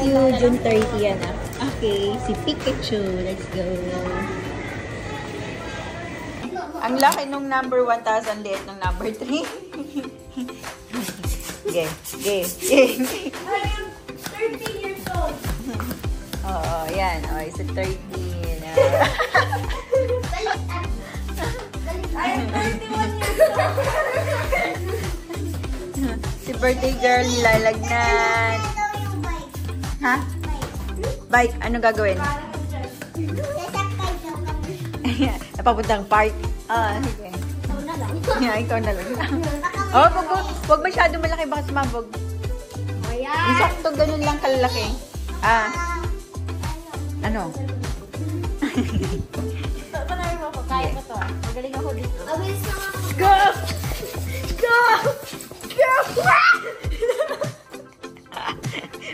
you. June 30 yan ah. Okay, si Pikachu. Let's go. Ang laki nung number 1,000 liit nung number 3. Okay, okay, okay. I am 13 years old. Oo, yan. O, isa 13. I am 31 years old. Si birthday girl nilalagnan. Ha? Bike. Ano gagawin? Napapuntang park. Ah, sige. Yeah, ikaw na lang. Oh, wag masyado malaki. Baka sumabog. Yung sakto ganun lang kalalaki. Ah. Ano? Panarin mo ako. Kaya ko to ah. Magaling ako dito. Go! Go! Go!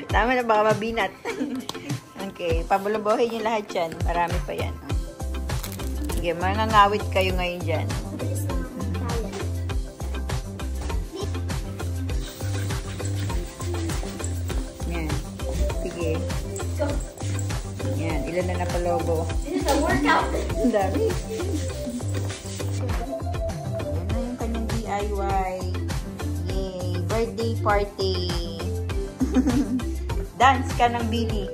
Tama na, baka mabinat. Okay, pabulabuhin yung lahat yan. Marami pa yan. Sige, mangangawit kayo ngayon dyan. Yan. Sige. Yan, ilan na napalobo. This is a workout. Ang dami. Yan na yung kanyang DIY. Yay! Birthday party. Dance ka ng Billy.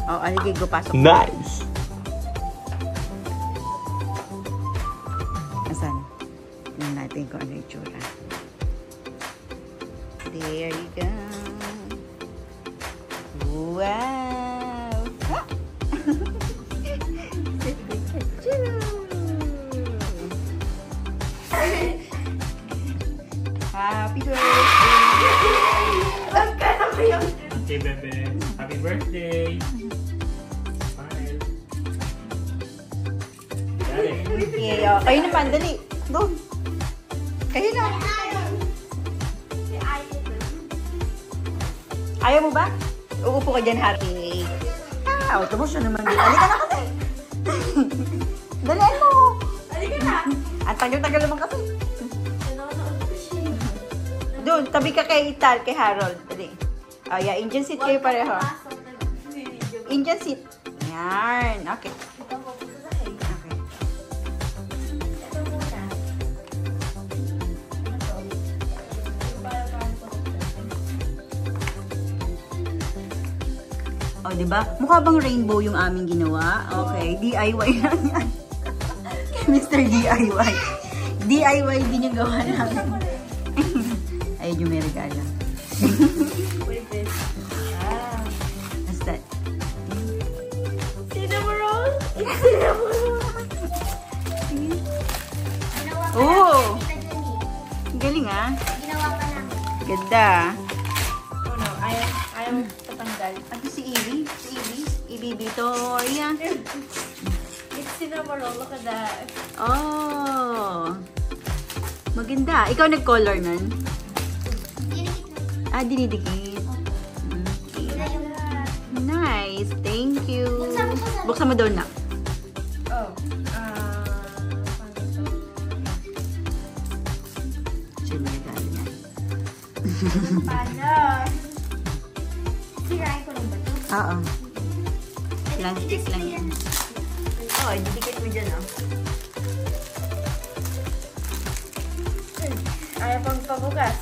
Oh, aligay ko pasok. Nice. Asan? Tingnan natin kung ano yung tsura. There you go. Wow! Happy birthday! Okay, bebe. Happy birthday. Smile. Dali. Okay, oh. Kayo naman, dali. Go. Kayo na. Ayaw mo ba? Uupo ka dyan, Happy. Ah, autobus na naman. Halika na kasi. Dalian mo. Halika na. Ang tagal-tagal naman kasi. Doon, tabi ka kay Ital, kay Harold. Dali. Oh, yeah, Indian seat kayo pareho. Indian seat. Yan. Okay. Okay. Oh, diba? Mukha bang rainbow yung aming ginawa? Okay, DIY lang yan. Mr. DIY. DIY din yung gawa namin. Ayun yung may regalo. Wait, this. What's that? Cinnamon roll? It's cinnamon roll. Oh! Ang galing ah. Ginawa pa namin. Ganda. Oh no, ayaw tatanggal. Ito si Evie. Si Evie. Evie Victoria. It's cinnamon roll. Look at that. Oh! Maganda. Ikaw nag-color nun? Ah, dinidikit. Okay. Nice. Thank you. Buksan mo daw na. Oh. Siya may regalo niya. Paano? Sirain ko lang ba ito? Oo. Plastic lang yan. Oo, didikit mo dyan, oh. Ayaw pang pabukas.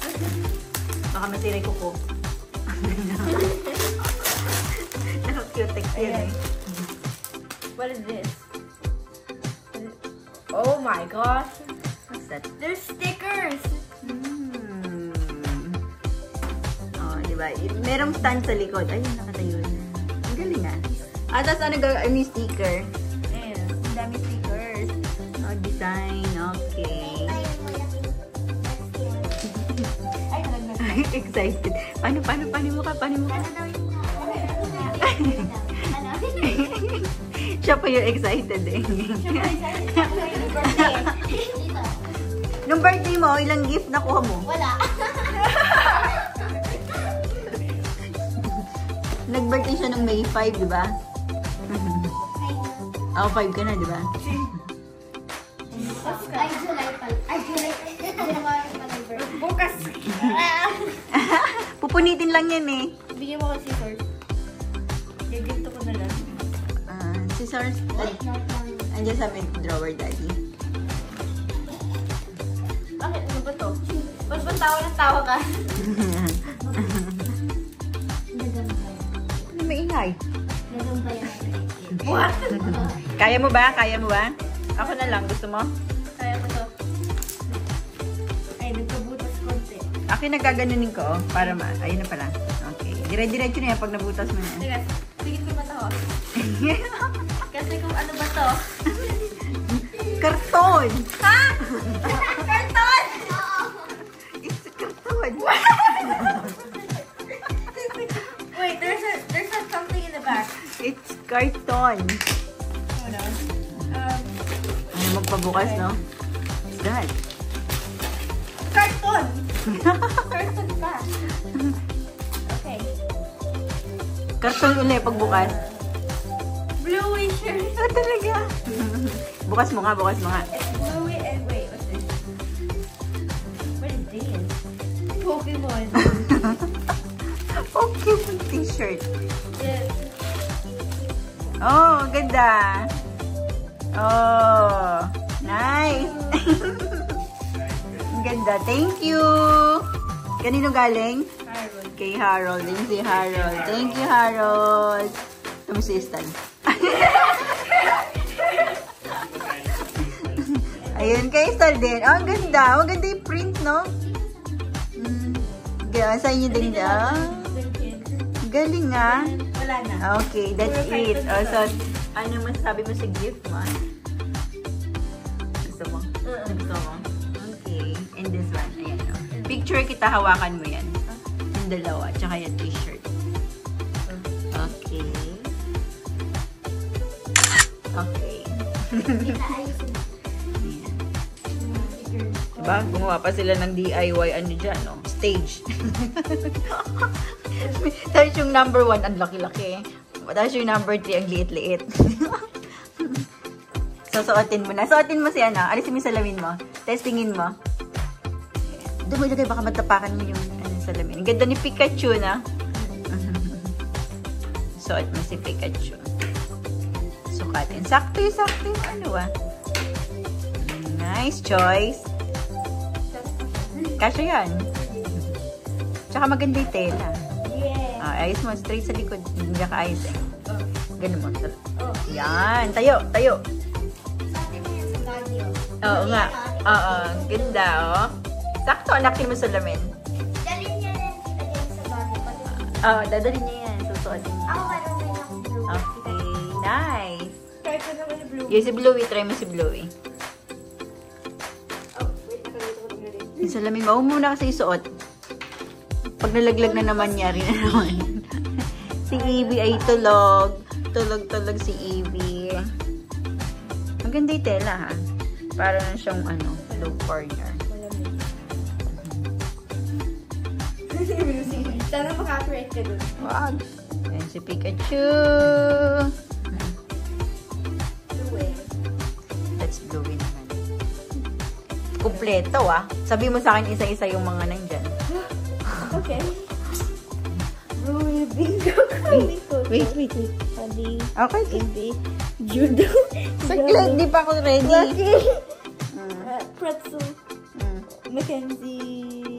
Baka masiray ko po. Naka-cutex yan eh. What is this? Oh my gosh. What's that? There's stickers. Oh, diba? Merong stand sa likod. Ayun, nakatayo na. Ang galing ah. Ah, tapos ano gagawin? May sticker. Ayan, ang dami stickers. Oh, design. Okay. Ay, nalaglag. Excited. Paano mo ka? Siya pa yung excited eh. Nung birthday mo, ilang gift nakuha mo? Wala. Nag-birthday siya nung May 5, di ba? Ako 5 ka na, di ba? Ay, July pa. Ay, July. January pa nag-birthday. Bukas. Pupunitin lang yan eh. Bigyan mo ko scissors. Gaginto ko na lang. Scissors. Andiyan sa may drawer, Daddy. Bakit? Ano ba to? Ba't ba tawa ng tawa ka? Ano may ingay? What? Kaya mo ba? Kaya mo ba? Ako na lang. Gusto mo? Kaya mo to. Ay, nagkabutas konti. Ako yung nagkaganunin ko, para ayun na pala. Okay. Dire-diretso na yan pag nabutas mo na. Teka, tingin ko ba to? Kasi kung ano ba to? Karton! Ha? Karton! It's a karton! Wait, there's something in the back. It's karton. Hold on. Ano magpabukas, no? What's that? Karton! Karton pa. Okay. Karton ulit pagbukas. Bluey shirt. Ah, talaga? Bukas mo nga, bukas mo nga. It's bluey and wait, what's this? What is this? Pokemon. Okay, t-shirt. Yes. Oh, ganda. Oh, nice. Ang ganda. Thank you. Kanino galing? Harold. Kay Harold. Din si Harold. Thank you, Harold. Ito mo si Stan. Ayun, kay Stan din. Oh, ang ganda. Ang ganda yung print, no? Sa inyo din daw. Galing nga. Wala na. Okay, that's it. Oh, so, ano masasabi mo sa gift mo? Gusto mo? Gusto mo? Okay. And this one, ayan. Oh. Picture kita, hawakan mo yan. Yung dalawa, tsaka yung t-shirt. Okay. Okay. Diba? Gumawa pa sila ng DIY ano dyan, no? Stage. Tapos yung number 1, ang laki-laki. Tapos yung number 3, ang liit-liit. So, suotin mo na. Suotin mo si ano. Alisin mo yung salamin mo. Testingin mo. Doon mo ilagay, baka matapakan mo yung salamin. Ang ganda ni Pikachu, na. Suot mo si Pikachu. Sukatin. Sakto yung ano ah. Nice choice. Kasya yan. Tsaka maganda yung tela. Yeah. Ayos mo, straight sa likod. Hindi ka ayos eh. Ganun mo. Yan. Tayo. Oo nga. Oo. Ganda, oh. Sakto, anakin mo sa lamin. Dalhin niya na sa bago. Oo, dadalhin niya yan. Susuotin niya. Ako meron na ako blue. Okay. Nice. Try ko naman yung blue. Yung si Bluey. Try mo si Bluey. Oh, wait. Nakalito ko na rin. Yung salamin mo. Huwag muna kasi isuot. Pag nalaglag na naman niya rin na naman. Si Evie ay tulog. Tulog si Evie. Maganda yung tela, ha? Para na siyang, low corner. Sana maka-create ka dun. Wag. Ayan si Pikachu. Bluey. That's Bluey naman. Kumpleto, ah. Sabi mo sa akin isa-isa yung mga nandyan. Okay. Bluey, bingo. Wait. Adi. Okay. Hindi. Judo. Saglit, di pa ako ready. Lucky. Pretzel. Mackenzie.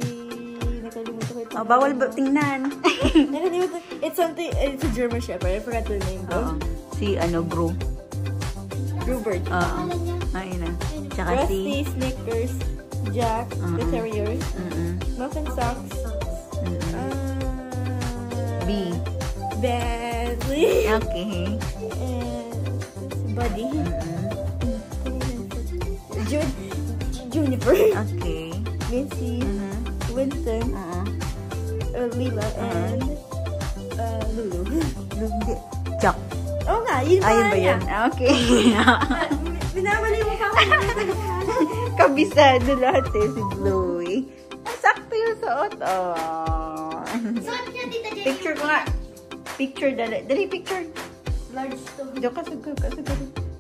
Nakalimutan ko ito. Oh, bawal ba tingnan? Nakalimutan. It's a German Shepherd. I forgot the name Oo. though. Si, Gru. Rupert. Oo. Ayun na. Tsaka Rusty, Snickers, Jack, the Terriers, Muffin Socks, B. Bentley, Okay. and Buddy, Juniper, Okay. Missy, Winston, Lila, and Lulu. Hindi. Jack. Oo nga, yun Ayun ba niya. yun? Okay. Minamali mo pa ako. Kabisado lahat eh, si Bluey. Sakto yung suot. Oh. Picture ko nga. Picture, dali picture. Large to. Diyo ka, sugod.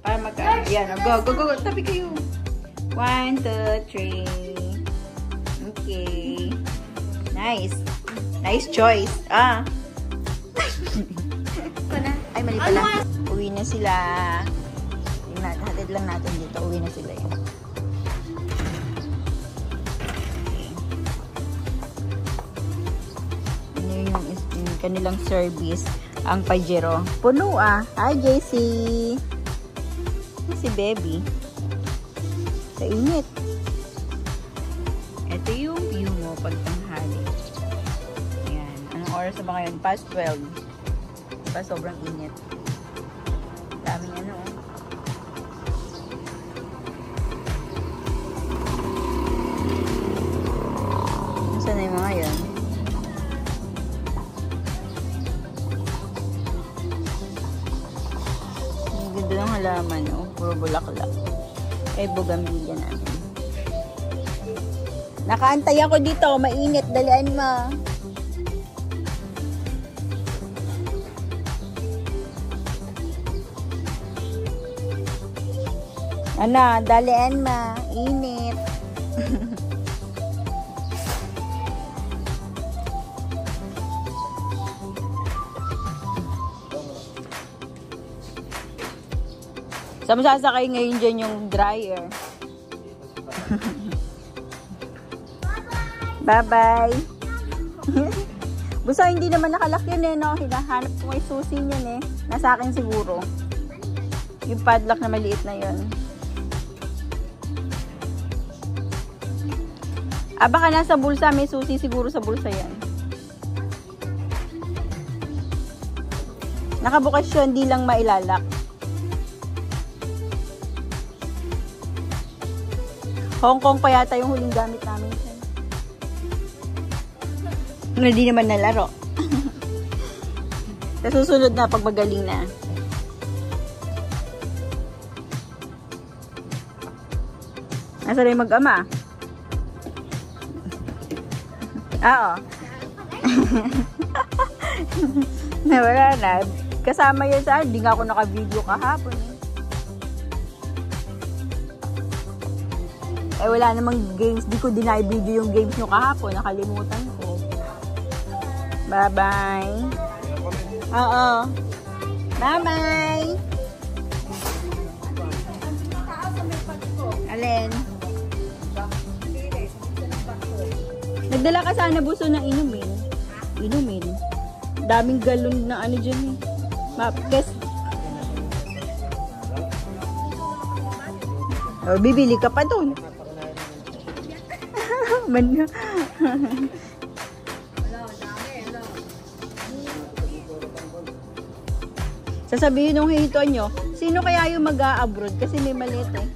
Para magka. Yan, go. Tabi kayo. 1, 2, 3. Okay. Okay. Nice. Nice choice. Ah. Ay, mali pala. Uwi na sila. Tingnan, hatid lang natin dito. Uwi na sila yun. Yung kanilang service, ang Pajero. Puno ah. Hi, JC. Si Baby. Sa init. Ito yung view mo pag tanghali. Ayan. Anong oras na ba ngayon? Past 12. Pa sobrang init. Daming ano. Saan na yung mga yun? Ang ganda ng halaman, oh. Puro bulaklak. Ay, bugambilya namin. Nakaantay ako dito. Mainit. Dalian mo. Ano, dalian mo. Init. Saan mo sasakay ngayon dyan yung dryer? Bye-bye. Busa, hindi naman nakalak yun eh, no? Hinahanap ko may susi yun eh. Nasa akin siguro. Yung padlock na maliit na yun. Ah, baka nasa bulsa. May susi siguro sa bulsa yan. Nakabukas yun, hindi lang mailalak. Hong Kong pa yata yung huling gamit namin. Hindi naman nalaro. Sa susunod na, pag magaling na. Nasa rin mag-ama? Oo. Wala na. Kasama yun sa hindi nga ako naka-video kahapon. Eh, wala namang games. Di ko dinay-video yung games nyo kahapon. Nakalimutan ko. Bye-bye. Oo. Bye-bye. Alin? Nagdala ka sana buso ng inumin. Inumin. Daming galon na ano dyan eh. Mapkes. Oh, bibili ka pa doon. Man. Sasabihin nung hito nyo, sino kaya yung mag-a-abroad? Kasi may maliit eh.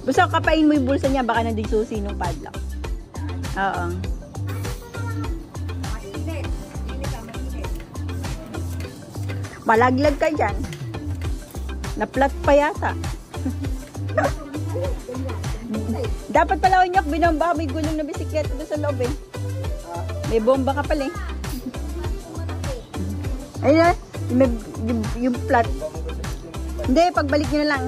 Basta kapain mo yung bulsa niya, baka nanding susi nung padlock. Oo. Malaglag ka dyan. Na-flat pa yata. Dapat pala unyak binamba, may gulong na bisikleta doon sa loob eh. May bomba ka pala eh. Ayun na, yung flat. Hindi, pagbalik nyo na lang.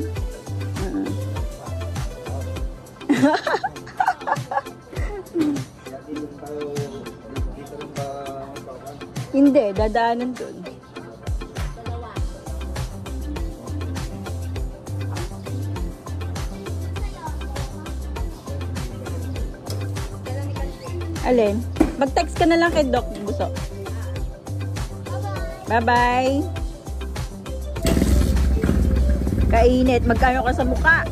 Hindi, dadaanan doon. Alin? Mag-text ka na lang kay Doc Buso. Bye-bye. Kainit. Magkano ka sa mukha?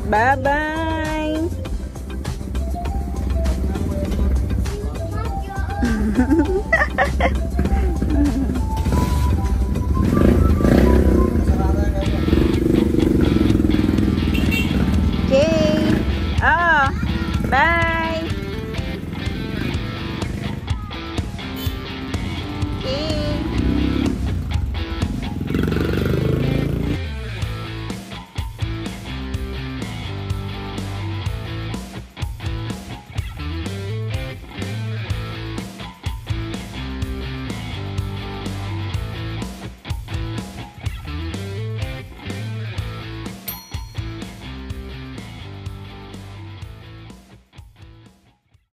Bye-bye.